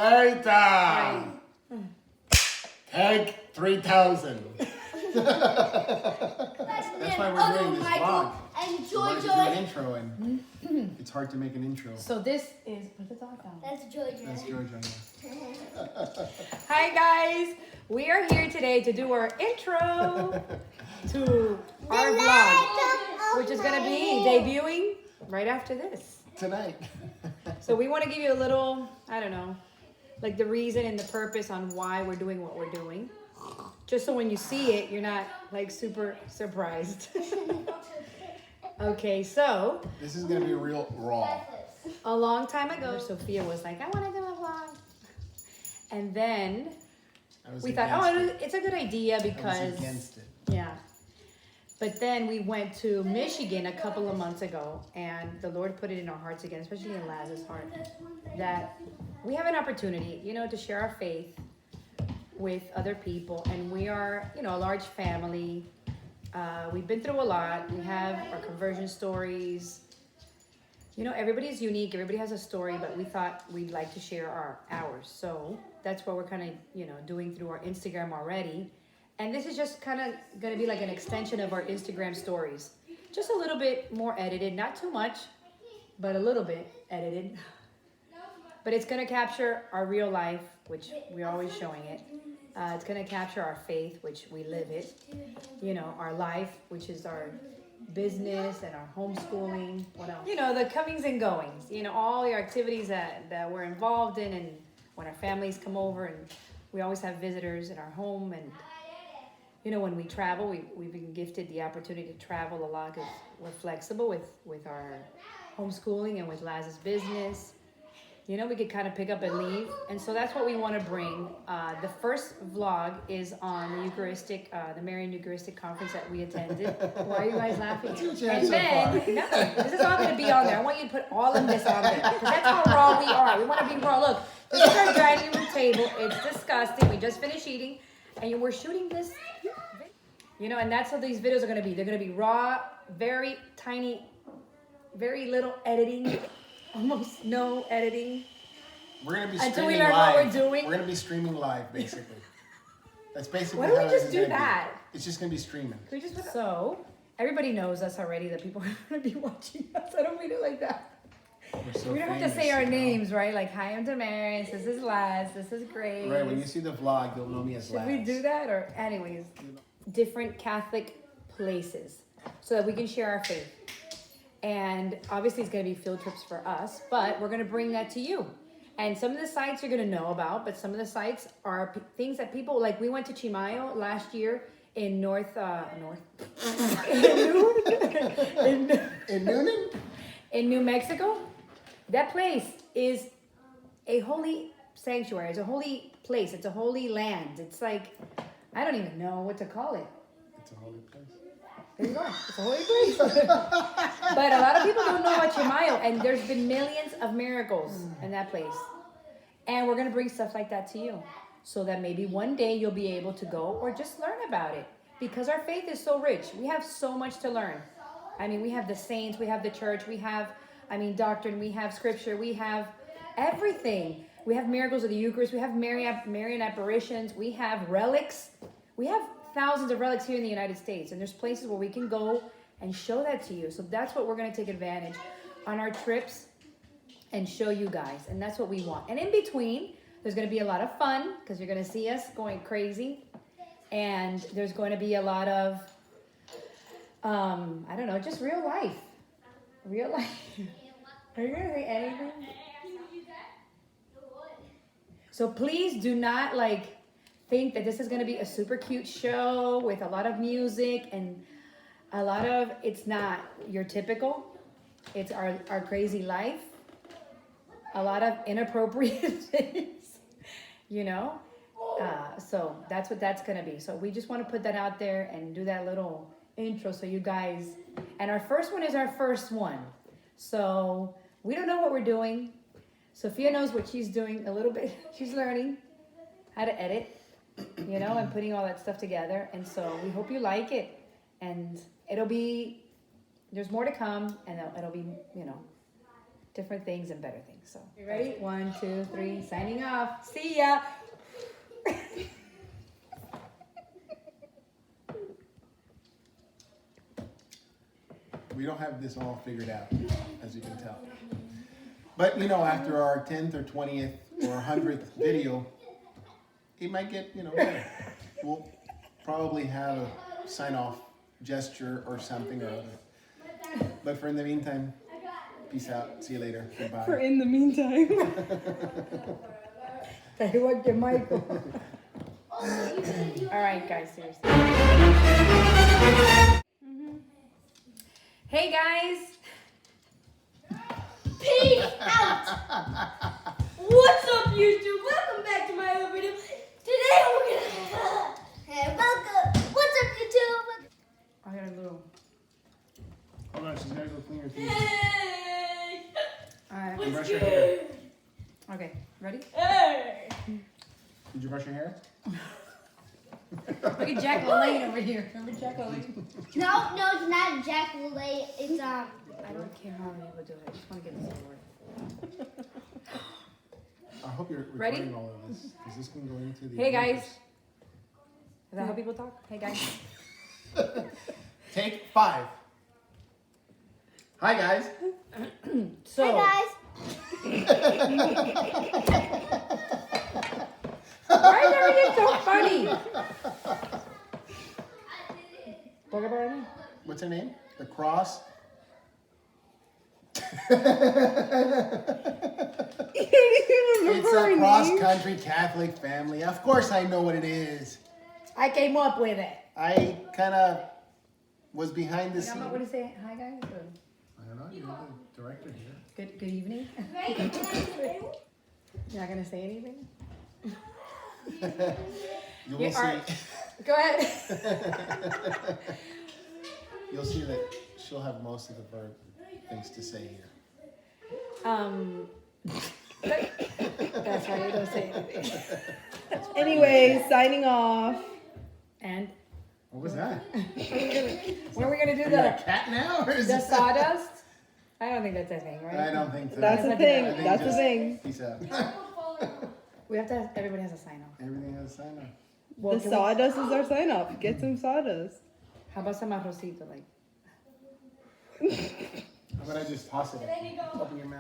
later. Right. Take 3,000. That's why we're doing this vlog. And We wanted to do an intro, and it's hard to make an intro. So this is, put the dog down. That's Georgia. That's Georgia. Hi guys, we are here today to do our intro to our vlog, which is gonna be debuting right after this. Tonight. So we want to give you a little, I don't know, like the reason and the purpose on why we're doing what we're doing. Just so when you see it, you're not like super surprised. Okay, so This is gonna be real raw. a long time ago, Sophia was like, I want to do a vlog. And then I was we thought, against it. it's a good idea I because, was against it. yeah. But then we went to Michigan a couple of months ago, and the Lord put it in our hearts again, especially in Laz's heart, that we have an opportunity, to share our faith with other people. And we are, a large family. We've been through a lot. We have our conversion stories. Everybody's unique. Everybody has a story, but we thought we'd like to share ours. So that's what we're kind of, doing through our Instagram already. And this is just kind of going to be like an extension of our Instagram stories. Just a little bit more edited, not too much, but a little bit edited. But it's going to capture our real life, which we're always showing it. It's going to capture our faith, which we live it. Our life, which is our business and our homeschooling. What else? The comings and goings. All the activities that we're involved in, and when our families come over, and we always have visitors in our home. And when we travel, we've been gifted the opportunity to travel a lot because we're flexible with our homeschooling and with Laz's business. We could kind of pick up and leave. And so that's what we want to bring. The first vlog is on the Eucharistic, the Marian Eucharistic conference that we attended. Why are you guys laughing? And then, no, this is all going to be on there. I want you to put all of this on there. Because that's how raw we are. We want to be raw. Look, this is our dining room table. It's disgusting. We just finished eating. And we're shooting this, and that's how these videos are going to be. They're going to be raw, very tiny, very little editing. Almost no editing. We're gonna be Until we streaming learn what live. we're doing. We're gonna be streaming live, basically. That's basically Why don't how we this just is do gonna be. that? It's just gonna be streaming. Can we just put so everybody knows us already that people are going to be watching us. I don't mean it like that. We're so We don't have to famous, say our you know? names, right? Like, hi, I'm Damaris. This is Laz. This is Grace. Right, when you see the vlog, you'll know me as Should Laz. we do that? Or anyways, different Catholic places so that we can share our faith. And obviously it's going to be field trips for us, but we're going to bring that to you. And some of the sites you're going to know about, but some of the sites are things that people, like we went to Chimayo last year in in Noonan? in New Mexico. That place is a holy sanctuary. It's a holy place. It's a holy land. It's like, I don't even know what to call it. It's a holy place. There you go. It's a holy place. But a lot of people don't know about Chimayo, and there's been millions of miracles in that place. And we're going to bring stuff like that to you so that maybe one day you'll be able to go or just learn about it, because our faith is so rich. We have so much to learn. I mean, we have the saints, we have the church, we have, doctrine, we have scripture, we have everything. We have miracles of the Eucharist, we have Marian apparitions, we have relics. We have thousands of relics here in the United States, and there's places where we can go and show that to you. So that's what we're going to take advantage on our trips and show you guys, and that's what we want. And in between, there's going to be a lot of fun because you're going to see us going crazy, and there's going to be a lot of just real life. Are you going to say anything? So please do not think that this is going to be a super cute show with a lot of music and it's not your typical. It's our crazy life. A lot of inappropriate things, so that's what that's going to be. So we just want to put that out there and do that little intro so you guys, and our first one is our first one. So we don't know what we're doing. Sophia knows what she's doing a little bit. She's learning how to edit, and putting all that stuff together. And so we hope you like it. And there's more to come, and it'll be, different things and better things. So, you ready? 1, 2, 3. Signing off. See ya. We don't have this all figured out, as you can tell. But you know, after our 10th or 20th or 100th video, it might get, you know, better. We'll probably have a sign-off gesture or something or other. But for in the meantime, peace out. See you later. Goodbye. For in the meantime. Tell you what, Michael. All right, guys, seriously. Hey, guys. Peace out. What's up, YouTube? Welcome back to my other video. Today we're gonna. Hey, welcome. What's up, YouTube? I got a little. Hold on, she's gotta go clean her teeth. Hey. All right. And brush your hair. Okay, ready? Hey. Did you brush your hair? Look at Jack LaLanne over here. Remember Jack LaLanne? No, it's not Jack LaLanne. It's I don't care how many people do it. I just want to get this over. I hope you're Ready? recording all of this. Is this going to go into the... Hey, guys. Is that how people talk? Hey, guys. Take 5. Hi, guys. So, Hi why is everything so funny? Talk about it. What's her name? The Cross? It's a cross-country Catholic family. Of course I know what it is. I came up with it. I kind of was behind the You know scenes. what to say? Hi, guys. Or I don't know. You're the director here. good evening. guys. You're not going to say anything? You will Yeah, see. all right. Go ahead. You'll see that she'll have most of the verb things to say here. That's why you don't say anything. Anyway, signing off. And What was that? when are we going to do Are you a the cat now, or is the it? sawdust? I don't think that's a thing, right? I don't think so. That's a the thing. I think That's the just thing. Peace out. We have to have, everybody has a sign off. Everything has a sign off. Well, The can we- sawdust is our sign off. Get some sawdust. how about some arrocito? Like, How about I just toss it at you? Open your mouth.